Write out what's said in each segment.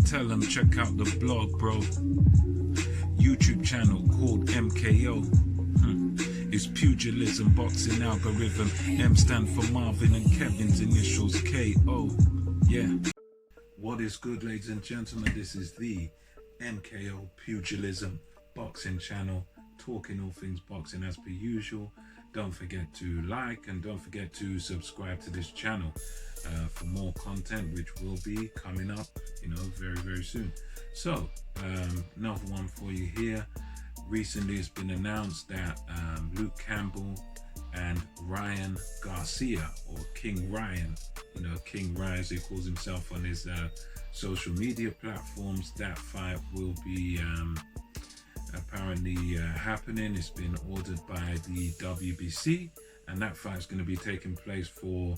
tell them check out the blog, bro. YouTube channel called MKO. It's pugilism, boxing algorithm. M stand for Marvin and Kevin's initials KO. Yeah. What is good, ladies and gentlemen? This is the MKO Pugilism Boxing channel, talking all things boxing as per usual. Don't forget to like and don't forget to subscribe to this channel for more content, which will be coming up, very, very soon. So, another one for you here. Recently, it's been announced that Luke Campbell and Ryan Garcia, or King Ryan, King Ryan as he calls himself on his social media platforms, that fight will be apparently happening. It's been ordered by the WBC, and that fight's going to be taking place for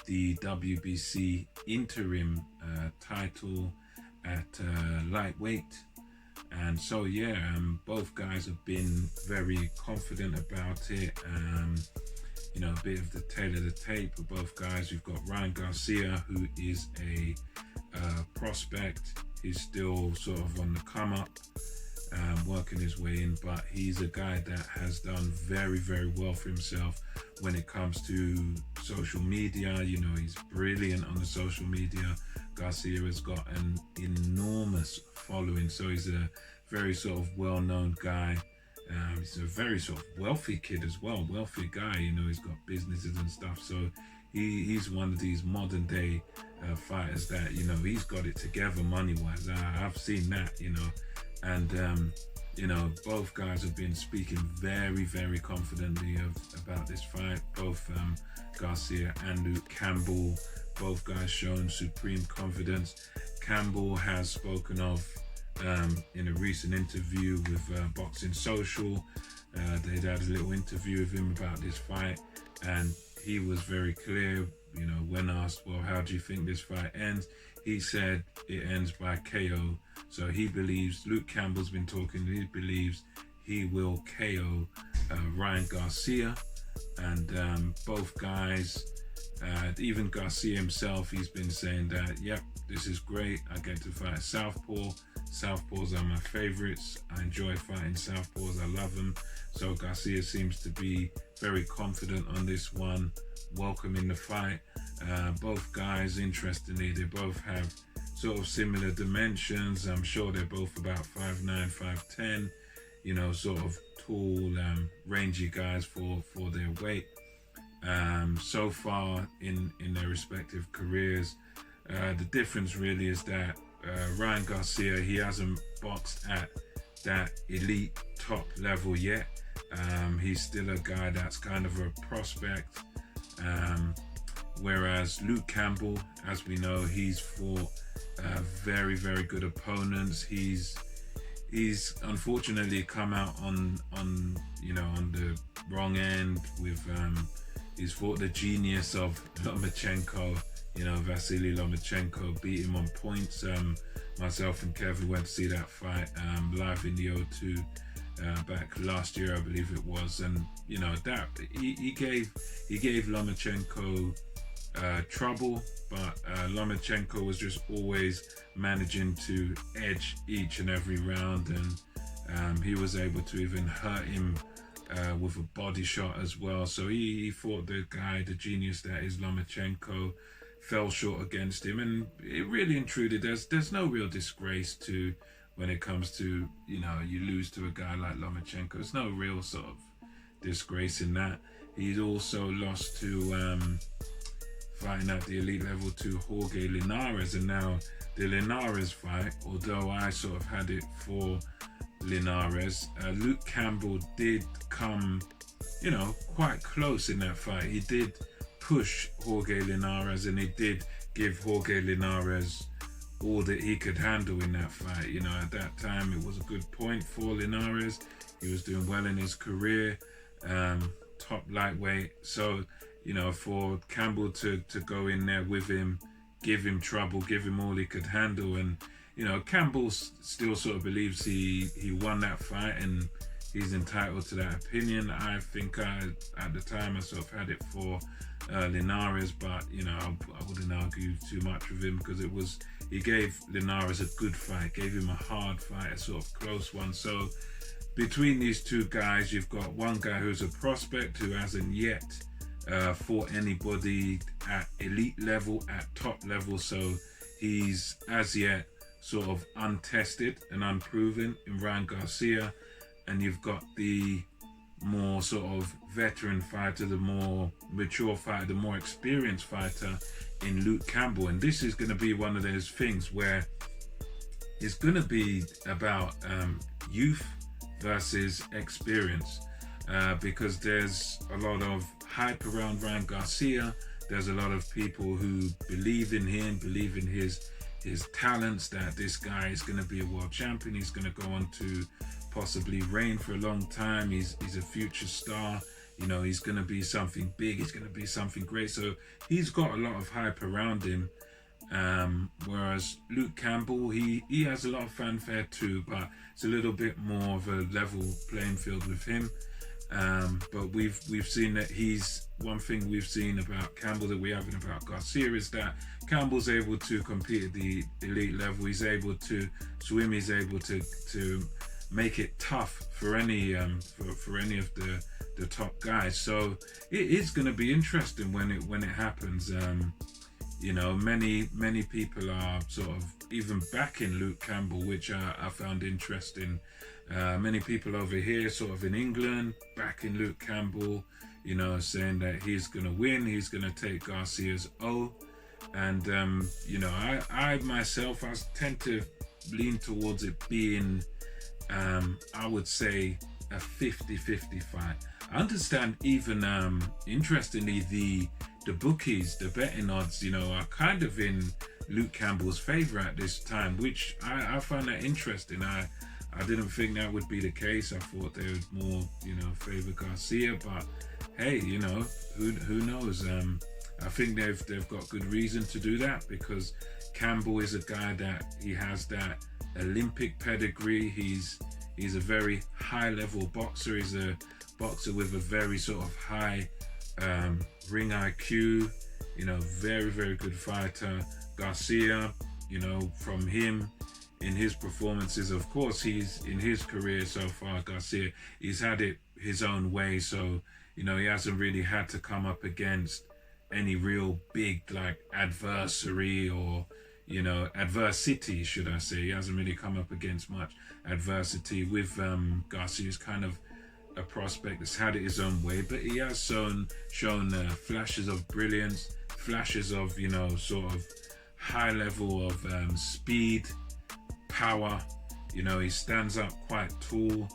the WBC Interim title at lightweight. And so both guys have been very confident about it. A bit of the tail of the tape of both guys. We've got Ryan Garcia, who is a prospect. He's still sort of on the come up, working his way in, but he's a guy that has done very, very well for himself when it comes to social media. He's brilliant on the social media. Garcia has got an enormous following, so he's a very sort of well-known guy. He's a very sort of wealthy kid as well, wealthy guy. He's got businesses and stuff, so he's one of these modern day fighters that he's got it together money-wise. I've seen that, and both guys have been speaking very, very confidently about this fight. Both Garcia and Luke Campbell, both guys showing supreme confidence. Campbell has spoken of in a recent interview with Boxing Social. They'd had a little interview with him about this fight, and he was very clear, when asked, well, how do you think this fight ends? He said it ends by KO. So he believes, Luke Campbell's been talking, he believes he will KO Ryan Garcia. And both guys, even Garcia himself, he's been saying that, yep, this is great. I get to fight Southpaw. Southpaws are my favorites. I enjoy fighting Southpaws. I love them. So Garcia seems to be very confident on this one, welcoming the fight. Both guys, interestingly, they both have sort of similar dimensions. I'm sure they're both about 5'9", 5'10", sort of tall, rangy guys for their weight. So far in their respective careers, the difference really is that Ryan Garcia, he hasn't boxed at that elite top level yet. He's still a guy that's kind of a prospect. Whereas Luke Campbell, as we know, he's fought very, very good opponents. He's unfortunately come out on the wrong end with he's fought the genius of Lomachenko. Vasily Lomachenko beat him on points. Myself and Kevin went to see that fight live in the O2 back last year, I believe it was, and that he gave Lomachenko trouble, but Lomachenko was just always managing to edge each and every round, and he was able to even hurt him with a body shot as well. So he fought the guy, the genius that is Lomachenko, fell short against him, and it really and truly, there's no real disgrace to when it comes to you lose to a guy like Lomachenko. There's no real sort of disgrace in that. He's also lost to fighting at the elite level to Jorge Linares, and now the Linares fight, although I sort of had it for Linares, Luke Campbell did come quite close in that fight. He did push Jorge Linares, and he did give Jorge Linares all that he could handle in that fight. At that time it was a good point for Linares. He was doing well in his career, top lightweight. So for Campbell to go in there with him, give him trouble, give him all he could handle, and Campbell still sort of believes he won that fight, and he's entitled to that opinion. I think at the time I sort of had it for Linares, but I wouldn't argue too much with him, because he gave Linares a good fight, gave him a hard fight, a sort of close one. So between these two guys, you've got one guy who's a prospect who hasn't yet fought anybody at elite level, at top level, so he's as yet sort of untested and unproven in Ryan Garcia. And you've got the more sort of veteran fighter, the more mature fighter, the more experienced fighter in Luke Campbell. And this is going to be one of those things where it's going to be about youth versus experience, because there's a lot of hype around Ryan Garcia. There's a lot of people who believe in him, believe in his talents, that this guy is going to be a world champion. He's going to go on to possibly reign for a long time. He's a future star. He's going to be something big. He's going to be something great. So he's got a lot of hype around him. Whereas Luke Campbell, he has a lot of fanfare too, but it's a little bit more of a level playing field with him. But we've seen that one thing we've seen about Campbell that we haven't about Garcia is that Campbell's able to compete at the elite level. He's able to swim. He's able to make it tough for any for any of the top guys. So it is going to be interesting when it happens. Many people are sort of even backing Luke Campbell, which I found interesting. Many people over here, sort of in England, backing Luke Campbell, saying that he's going to win, he's going to take Garcia's O. And, I myself, I tend to lean towards it being, I would say, a 50-50 fight. I understand even, interestingly, the bookies, the betting odds, are kind of in Luke Campbell's favor at this time, which I find that interesting. I didn't think that would be the case. I thought they would more, favor Garcia, but hey, who knows? I think they've got good reason to do that, because Campbell is a guy that he has that Olympic pedigree. He's a very high level boxer. He's a boxer with a very sort of high ring IQ, very, very good fighter. Garcia, from him in his performances, of course, he's in his career so far, Garcia, he's had it his own way. So, he hasn't really had to come up against any real big adversary or, adversity, should I say. He hasn't really come up against much adversity with Garcia's kind of a prospect that's had it his own way, but he has shown flashes of brilliance, flashes of sort of high level of speed, power. He stands up quite tall.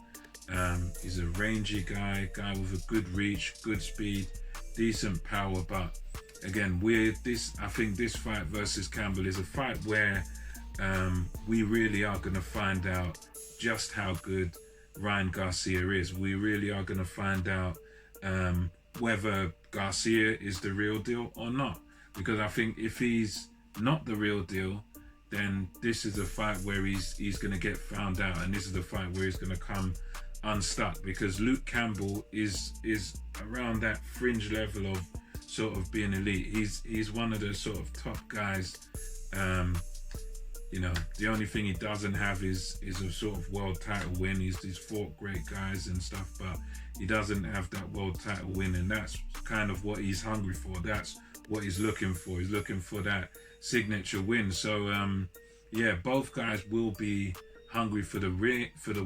He's a rangy guy with a good reach, good speed, decent power. But again, I think this fight versus Campbell is a fight where we really are going to find out just how good Ryan Garcia is. We really are going to find out whether Garcia is the real deal or not. Because I think if he's not the real deal, then this is a fight where he's going to get found out, and this is the fight where he's going to come unstuck, because Luke Campbell is around that fringe level of sort of being elite. He's one of the sort of top guys. The only thing he doesn't have is a sort of world title win. He's fought great guys and stuff, but he doesn't have that world title win, and that's kind of what he's hungry for. That's what he's looking for. He's looking for that signature win. So both guys will be hungry for the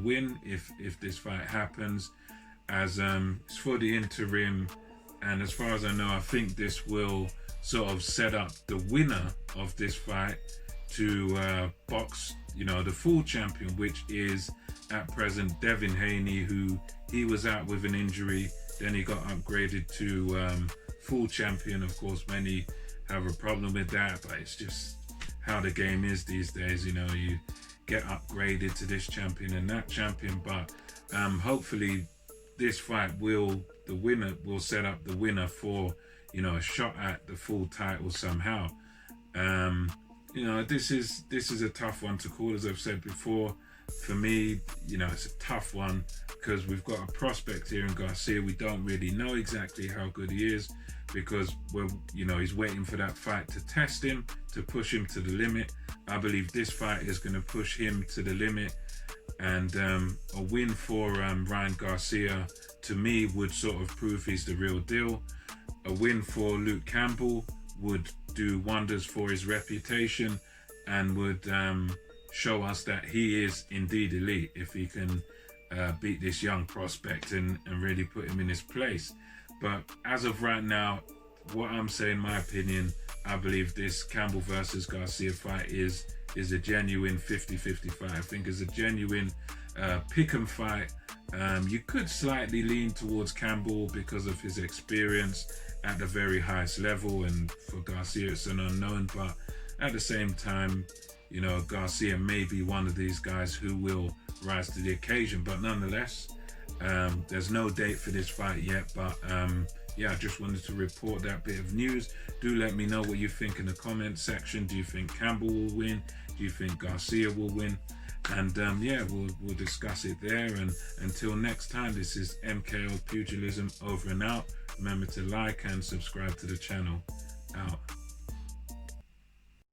win if this fight happens, as it's for the interim. And as far as I know, I think this will sort of set up the winner of this fight to box, the full champion, which is at present Devin Haney, who he was out with an injury, then he got upgraded to full champion. Of course, many have a problem with that, but it's just how the game is these days. You get upgraded to this champion and that champion, but hopefully this fight the winner will set up the winner for a shot at the full title somehow. This is a tough one to call, as I've said before. for me, you know, it's a tough one because we've got a prospect here in Garcia. We don't really know exactly how good he is because he's waiting for that fight to test him, to push him to the limit. I believe this fight is going to push him to the limit, and a win for Ryan Garcia to me would sort of prove he's the real deal. A win for Luke Campbell would do wonders for his reputation and would show us that he is indeed elite if he can beat this young prospect and really put him in his place. But as of right now, what I'm saying, my opinion, I believe this Campbell versus Garcia fight is a genuine 50-50 fight. I think it's a genuine pick'em fight. You could slightly lean towards Campbell because of his experience at the very highest level, and for Garcia it's an unknown, but at the same time, you know, Garcia may be one of these guys who will rise to the occasion. But nonetheless, there's no date for this fight yet, but yeah, I just wanted to report that bit of news. Do let me know what you think in the comment section. Do you think Campbell will win? Do you think Garcia will win? And yeah, we'll discuss it there. And until next time, this is MKO Pugilism over and out. Remember to like and subscribe to the channel. Out.